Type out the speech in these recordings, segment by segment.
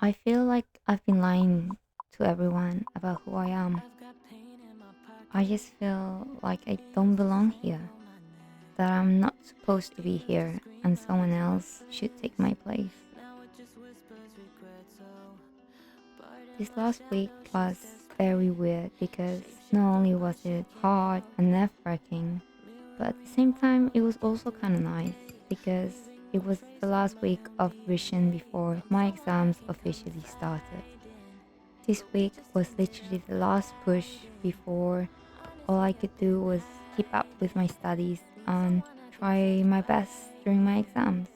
I feel like I've been lying to everyone about who I am. I just feel like I don't belong here, that I'm not supposed to be here, and someone else should take my place. This last week was very weird because not only was it hard and nerve wracking, but at the same time, it was also kind of nice because it was the last week of revision before my exams officially started. This week was literally the last push before all I could do was keep up with my studies and try my best during my exams.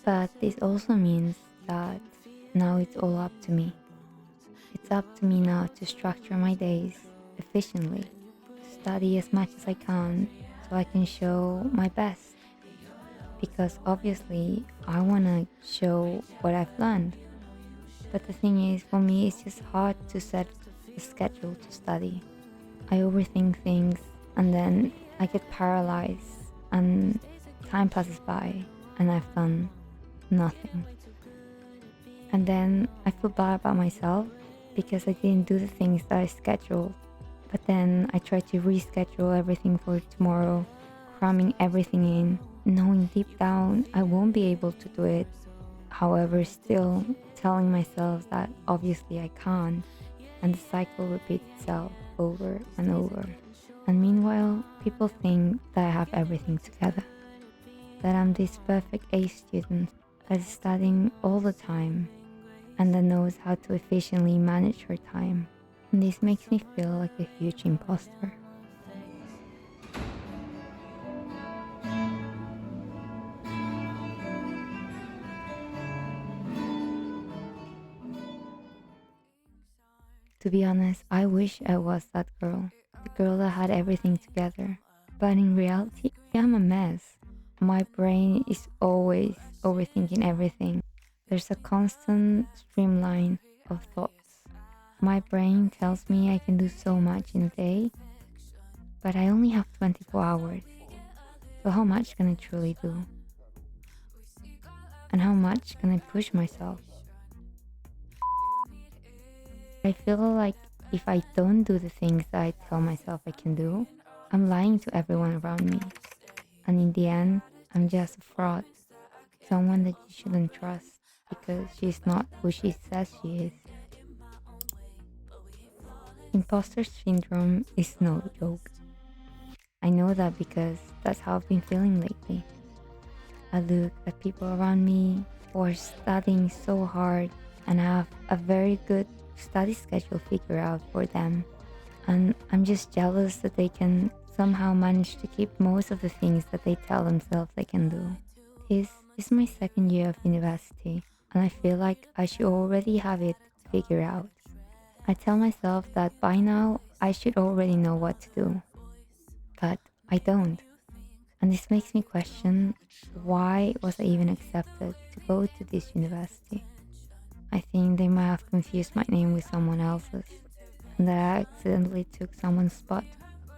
But this also means that now it's all up to me. It's up to me now to structure my days efficiently, to study as much as I can so I can show my best. Because obviously, I want to show what I've learned. But the thing is, for me, it's just hard to set a schedule to study. I overthink things and then I get paralyzed, and time passes by and I've done nothing. And then I feel bad about myself because I didn't do the things that I scheduled. But then I try to reschedule everything for tomorrow, cramming everything in, knowing deep down I won't be able to do it. However, still telling myself that obviously I can't, and the cycle repeats itself over and over. And meanwhile, people think that I have everything together, that I'm this perfect A student that is studying all the time and that knows how to efficiently manage her time. And this makes me feel like a huge imposter. To be honest, I wish I was that girl, the girl that had everything together. But in reality, I'm a mess. My brain is always overthinking everything. There's a constant streamline of thoughts. My brain tells me I can do so much in a day, but I only have 24 hours. So how much can I truly do? And how much can I push myself? I feel like if I don't do the things that I tell myself I can do, I'm lying to everyone around me. And in the end, I'm just a fraud. Someone that you shouldn't trust because she's not who she says she is. Imposter syndrome is no joke. I know that because that's how I've been feeling lately. I look at people around me who are studying so hard and have a very good study schedule figured out for them. And I'm just jealous that they can somehow manage to keep most of the things that they tell themselves they can do. This is my second year of university, and I feel like I should already have it figured out. I tell myself that by now I should already know what to do, but I don't. And this makes me question, why was I even accepted to go to this university? I think they might have confused my name with someone else's, and that I accidentally took someone's spot.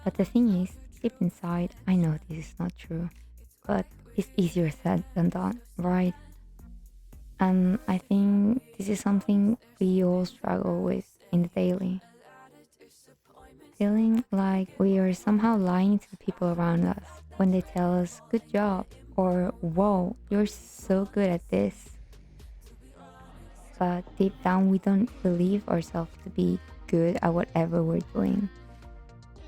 But the thing is, deep inside, I know this is not true. But it's easier said than done, right? And I think this is something we all struggle with in the daily. Feeling like we are somehow lying to the people around us when they tell us, good job, or whoa, you're so good at this. But deep down, we don't believe ourselves to be good at whatever we're doing.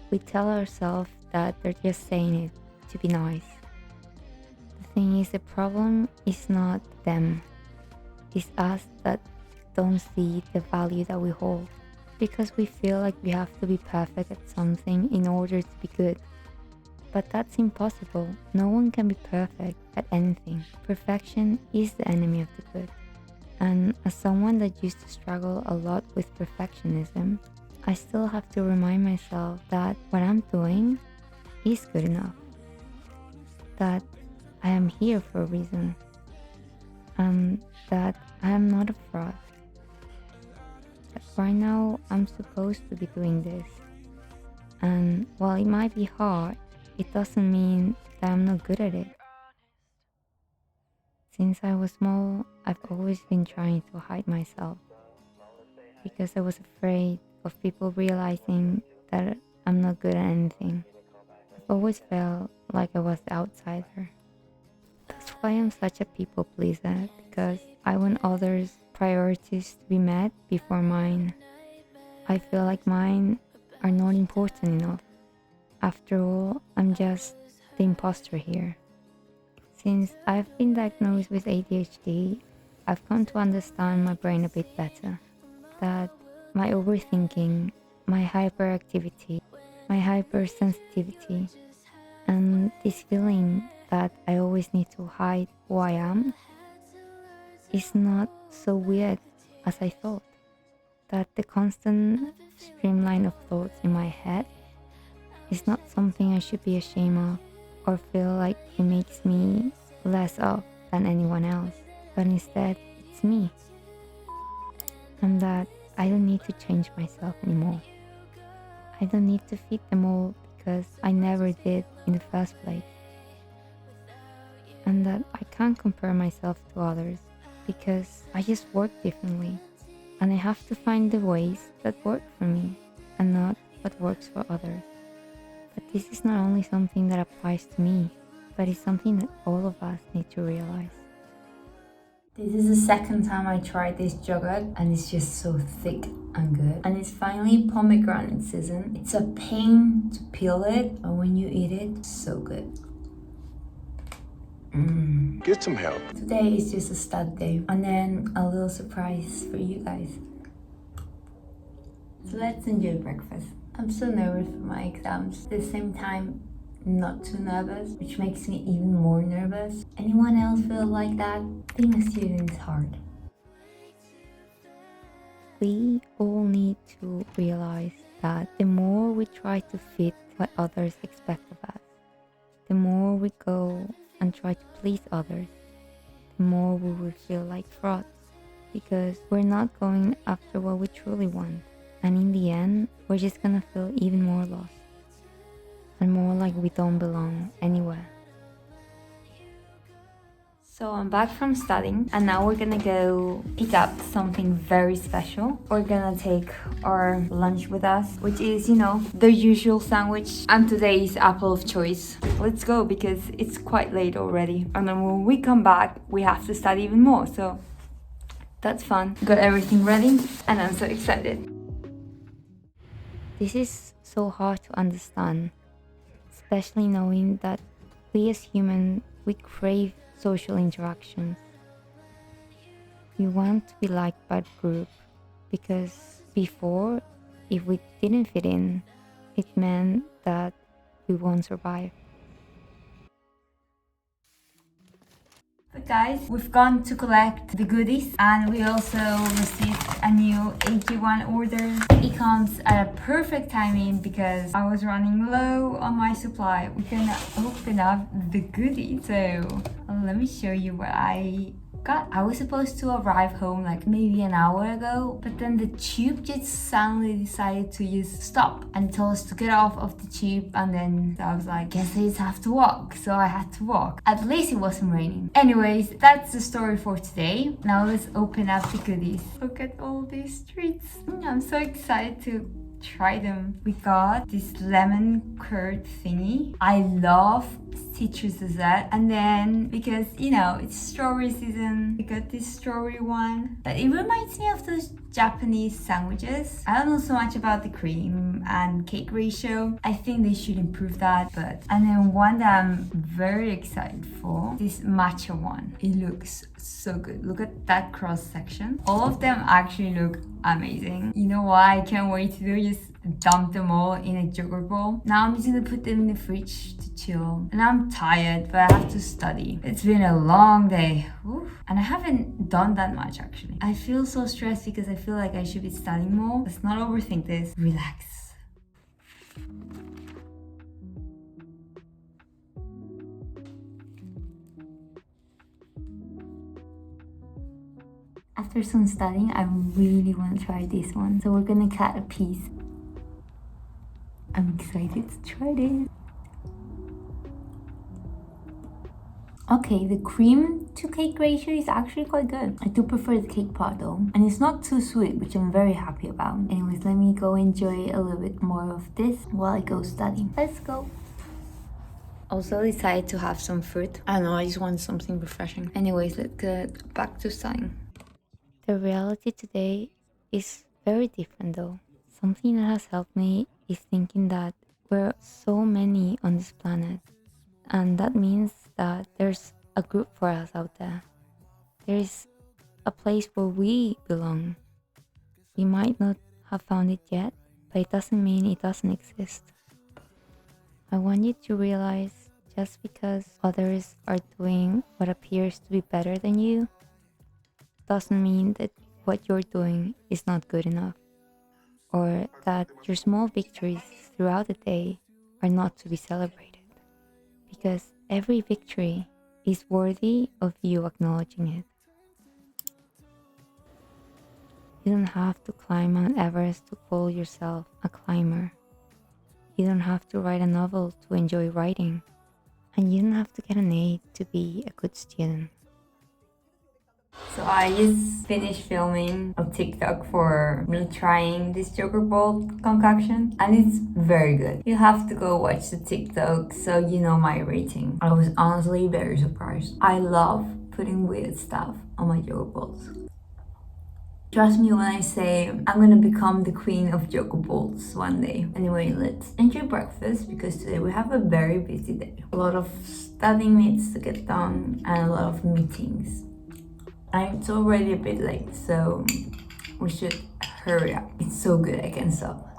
We tell ourselves that they're just saying it to be nice. The thing is, the problem is not them, it's us that don't see the value that we hold. Because we feel like we have to be perfect at something in order to be good. But that's impossible. No one can be perfect at anything. Perfection is the enemy of the good. And as someone that used to struggle a lot with perfectionism, I still have to remind myself that what I'm doing is good enough. That I am here for a reason. And that I am not a fraud. That right now I'm supposed to be doing this. And while it might be hard, it doesn't mean that I'm not good at it. Since I was small, I've always been trying to hide myself because I was afraid of people realizing that I'm not good at anything. I've always felt like I was the outsider. That's why I'm such a people pleaser, because I want others' priorities to be met before mine. I feel like mine are not important enough. After all, I'm just the imposter here. Since I've been diagnosed with ADHD, I've come to understand my brain a bit better. That my overthinking, my hyperactivity, my hypersensitivity, and this feeling that I always need to hide who I am is not so weird as I thought. That the constant streamline of thoughts in my head is not something I should be ashamed of or feel like it makes me less of than anyone else, but instead it's me. And that I don't need to change myself anymore. I don't need to fit them all because I never did in the first place. And that I can't compare myself to others because I just work differently. And I have to find the ways that work for me and not what works for others. But this is not only something that applies to me, but it's something that all of us need to realize. This is the second time I tried this yogurt and it's just so thick and good. And it's finally pomegranate season. It's a pain to peel it, but when you eat it, it's so good. Get some help. Today is just a stud day and then a little surprise for you guys. So let's enjoy breakfast. I'm so nervous for my exams. At the same time, not too nervous, which makes me even more nervous. Anyone else feel like that? Being a student is hard. We all need to realize that the more we try to fit what others expect of us, the more we go and try to please others, the more we will feel like frauds because we're not going after what we truly want. And in the end, we're just gonna feel even more lost and more like we don't belong anywhere. So I'm back from studying and now we're gonna go pick up something very special. We're gonna take our lunch with us, which is, the usual sandwich and today's apple of choice. Let's go because it's quite late already. And then when we come back, we have to study even more. So that's fun. Got everything ready and I'm so excited. This is so hard to understand, especially knowing that we as humans, we crave social interactions. We want to be liked by the group because before, if we didn't fit in, it meant that we won't survive. But guys, we've gone to collect the goodies and we also received a new AG1 order. It comes at a perfect timing because I was running low on my supply. We're gonna open up the goodies. So let me show you what I got. I was supposed to arrive home like maybe an hour ago, but then the tube just suddenly decided to just stop and told us to get off of the tube, and then I was like, guess I just have to walk. So I had to walk. At least it wasn't raining. Anyways, that's the story for today. Now let's open up the goodies. Look at all these treats. I'm so excited to try them. We got this lemon curd thingy. I love citrus dessert, and then because it's strawberry season, we got this strawberry one, but it reminds me of those Japanese sandwiches. I don't know so much about the cream and cake ratio. I think they should improve that. And then one that I'm very excited for, this matcha one. It looks so good. Look at that cross section. All of them actually look amazing. You know what I can't wait to do? Just dump them all in a yogurt bowl. Now I'm just gonna put them in the fridge to chill. And I'm tired, but I have to study. It's been a long day. Oof. And I haven't done that much actually. I feel so stressed because I feel like I should be studying more. Let's not overthink this. Relax. After some studying, I really want to try this one. So we're gonna cut a piece. I'm excited to try this. Okay, the cream to cake ratio is actually quite good. I do prefer the cake part though. And it's not too sweet, which I'm very happy about. Anyways, let me go enjoy a little bit more of this while I go study. Let's go. Also decided to have some fruit. I don't know, I just want something refreshing. Anyways, let's get back to studying. The reality today is very different though. Something that has helped me is thinking that we're so many on this planet. And that means that there's a group for us out there. There is a place where we belong. We might not have found it yet, but it doesn't mean it doesn't exist. I want you to realize just because others are doing what appears to be better than you doesn't mean that what you're doing is not good enough, or that your small victories throughout the day are not to be celebrated, because every victory is worthy of you acknowledging it. You don't have to climb Mount Everest to call yourself a climber. You don't have to write a novel to enjoy writing. And you don't have to get an A to be a good student. So I just finished filming a TikTok for me trying this Joker Ball concoction, and it's very good. You have to go watch the TikTok so you know my rating. I was honestly very surprised. I love putting weird stuff on my Joker Balls. Trust me when I say I'm gonna become the queen of Joker Balls one day. Anyway, let's enjoy breakfast because today we have a very busy day. A lot of studying needs to get done and a lot of meetings. And it's already a bit late, so we should hurry up. It's so good, I can't stop.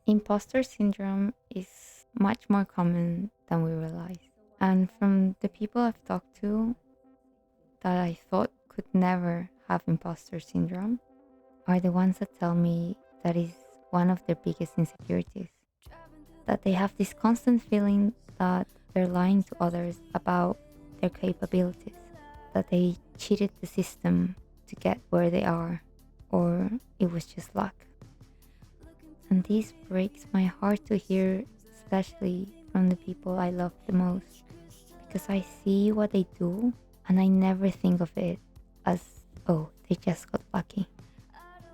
Impostor syndrome is much more common than we realize. And from the people I've talked to that I thought could never have imposter syndrome are the ones that tell me that is one of their biggest insecurities. That they have this constant feeling that they're lying to others about their capabilities, that they cheated the system to get where they are, or it was just luck. And this breaks my heart to hear, especially from the people I love the most, because I see what they do and I never think of it as, oh, they just got lucky.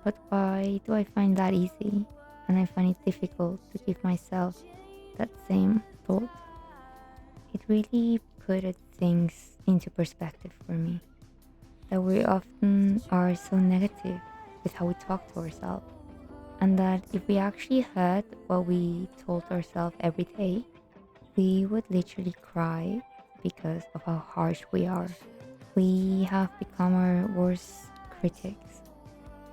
But why do I find that easy? And I find it difficult to give myself that same thought. It really put things into perspective for me. That we often are so negative with how we talk to ourselves. And that if we actually heard what we told ourselves every day, we would literally cry because of how harsh we are. We have become our worst critics.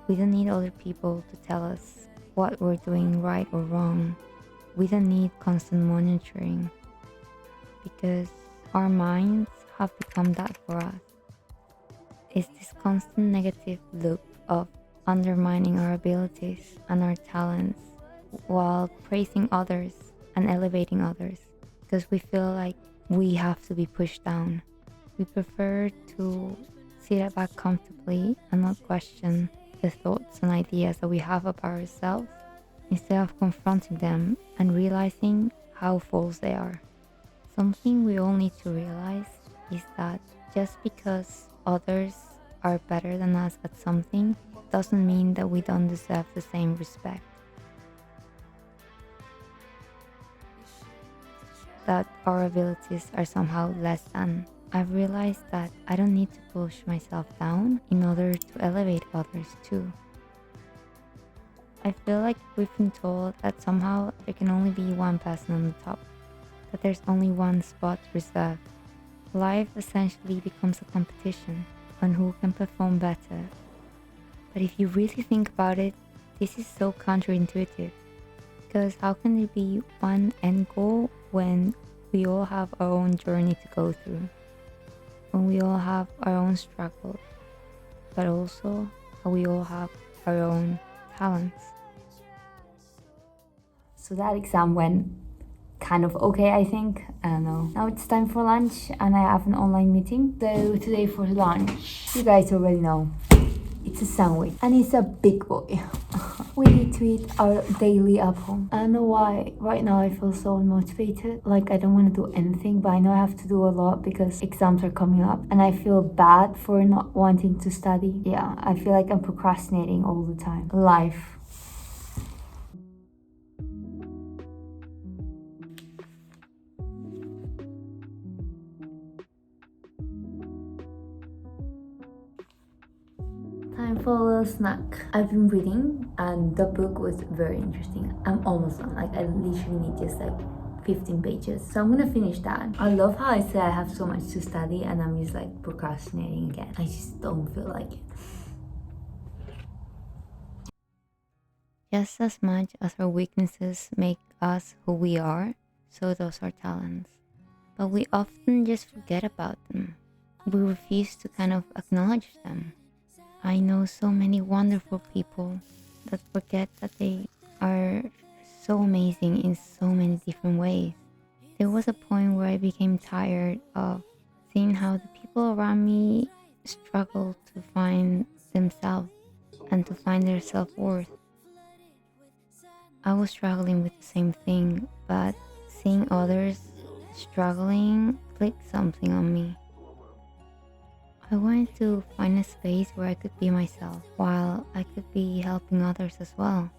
We don't need other people to tell us what we're doing right or wrong. We don't need constant monitoring because our minds have become that for us. It's this constant negative loop of undermining our abilities and our talents while praising others and elevating others because we feel like we have to be pushed down. We prefer to sit back comfortably and not question the thoughts and ideas that we have about ourselves instead of confronting them and realizing how false they are. Something we all need to realize is that just because others are better than us at something doesn't mean that we don't deserve the same respect. That our abilities are somehow less than. I've realized that I don't need to push myself down in order to elevate others too. I feel like we've been told that somehow there can only be one person on the top, that there's only one spot reserved. Life essentially becomes a competition on who can perform better. But if you really think about it, this is so counterintuitive. Because how can there be one end goal when we all have our own journey to go through? When we all have our own struggles, but also we all have our own talents. So that exam went kind of okay, I think. I don't know. Now it's time for lunch and I have an online meeting. So today for lunch, you guys already know, it's a sandwich and it's a big boy. We need to eat our daily apple. I don't know why right now I feel so unmotivated. Like I don't want to do anything, but I know I have to do a lot because exams are coming up and I feel bad for not wanting to study. Yeah, I feel like I'm procrastinating all the time. Life. Time for a little snack. I've been reading and the book was very interesting. I'm almost done. Like I literally need just like 15 pages. So I'm gonna finish that. I love how I say I have so much to study and I'm just like procrastinating again. I just don't feel like it. Just as much as our weaknesses make us who we are, so does our talents. But we often just forget about them. We refuse to kind of acknowledge them. I know so many wonderful people that forget that they are so amazing in so many different ways. There was a point where I became tired of seeing how the people around me struggle to find themselves and to find their self-worth. I was struggling with the same thing, but seeing others struggling clicked something on me. I wanted to find a space where I could be myself while I could be helping others as well.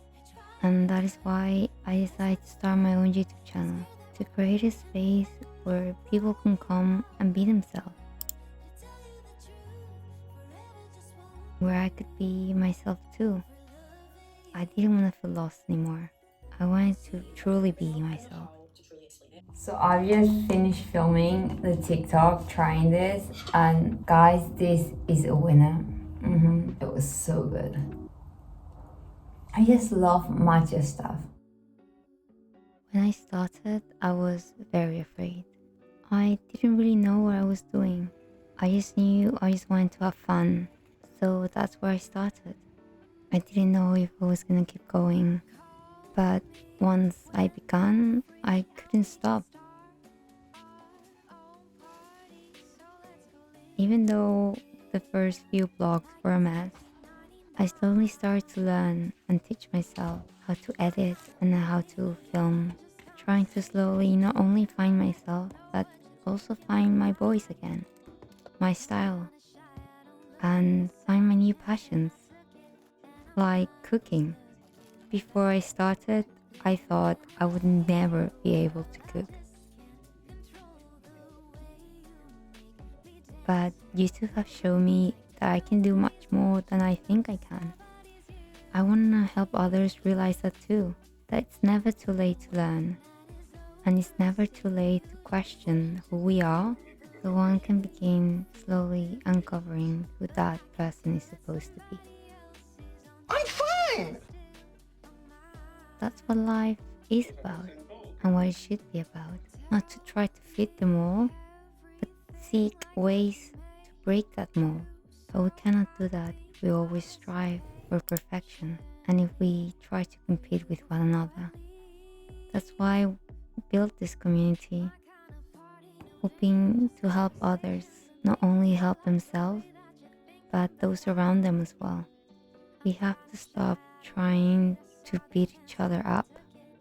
And that is why I decided to start my own YouTube channel, to create a space where people can come and be themselves, where I could be myself too. I didn't want to feel lost anymore. I wanted to truly be myself. So I just finished filming the TikTok trying this, and guys, this is a winner. It was so good. I just love matcha stuff. When I started, I was very afraid. I didn't really know what I was doing. I just knew I just wanted to have fun, so that's where I started. I didn't know if I was gonna keep going, but once I began, I couldn't stop. Even though the first few vlogs were a mess, I slowly started to learn and teach myself how to edit and how to film, trying to slowly not only find myself, but also find my voice again, my style, and find my new passions, like cooking. Before I started, I thought I would never be able to cook. But YouTube have shown me that I can do much more than I think I can. I want to help others realize that too, that it's never too late to learn, and it's never too late to question who we are, so one can begin slowly uncovering who that person is supposed to be. I'm fine! That's what life is about, and what it should be about. Not to try to fit them all, but seek ways to break that mold. But we cannot do that if we always strive for perfection and if we try to compete with one another. That's why I built this community, hoping to help others not only help themselves, but those around them as well. We have to stop trying to beat each other up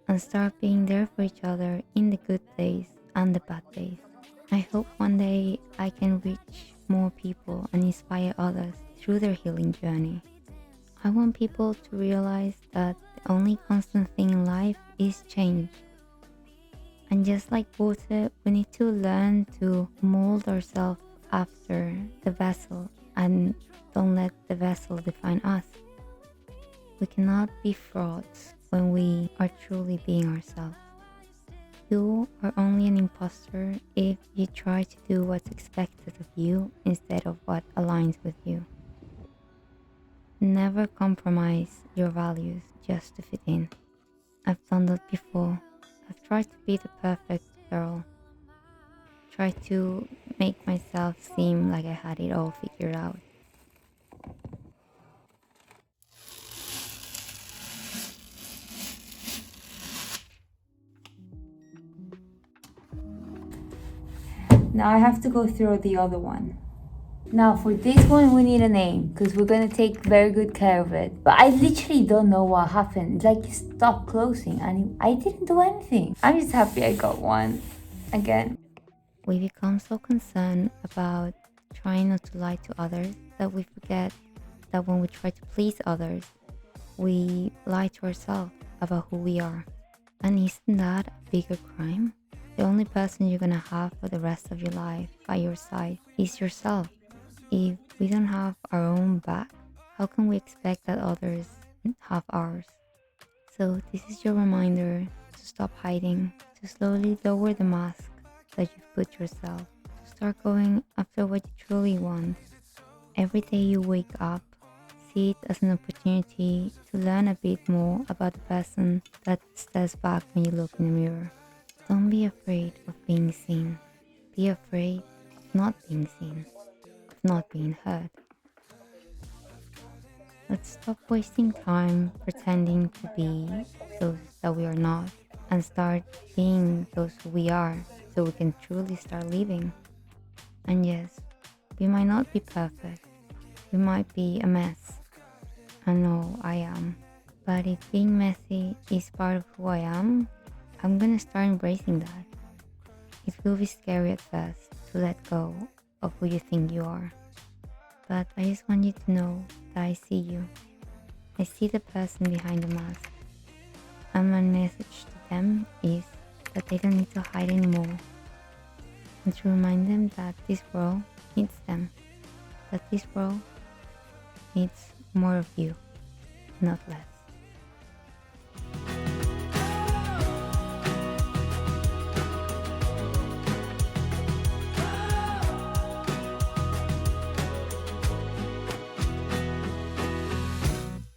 and start being there for each other in the good days and the bad days. I hope one day I can reach more people and inspire others through their healing journey. I want people to realize that the only constant thing in life is change. And just like water, we need to learn to mold ourselves after the vessel and don't let the vessel define us. We cannot be frauds when we are truly being ourselves. You are only an imposter if you try to do what's expected of you instead of what aligns with you. Never compromise your values just to fit in. I've done that before. I've tried to be the perfect girl. Tried to make myself seem like I had it all figured out. Now I have to go through the other one. Now for this one we need a name because we're gonna take very good care of it. But I literally don't know what happened. It's like it stopped closing and I didn't do anything. I'm just happy I got one again. We become so concerned about trying not to lie to others that we forget that when we try to please others, we lie to ourselves about who we are. And isn't that a bigger crime? The only person you're gonna have for the rest of your life by your side is yourself. If we don't have our own back, how can we expect that others have ours? So this is your reminder to stop hiding, to slowly lower the mask that you've put yourself, to start going after what you truly want. Every day you wake up, see it as an opportunity to learn a bit more about the person that stares back when you look in the mirror. Don't be afraid of being seen. Be afraid of not being seen, of not being heard. Let's stop wasting time pretending to be those that we are not and start being those who we are so we can truly start living. And yes, we might not be perfect. We might be a mess. I know I am. But if being messy is part of who I am, I'm gonna start embracing that. It will be scary at first to let go of who you think you are. But I just want you to know that I see you. I see the person behind the mask. And my message to them is that they don't need to hide anymore. And to remind them that this world needs them. That this world needs more of you, not less.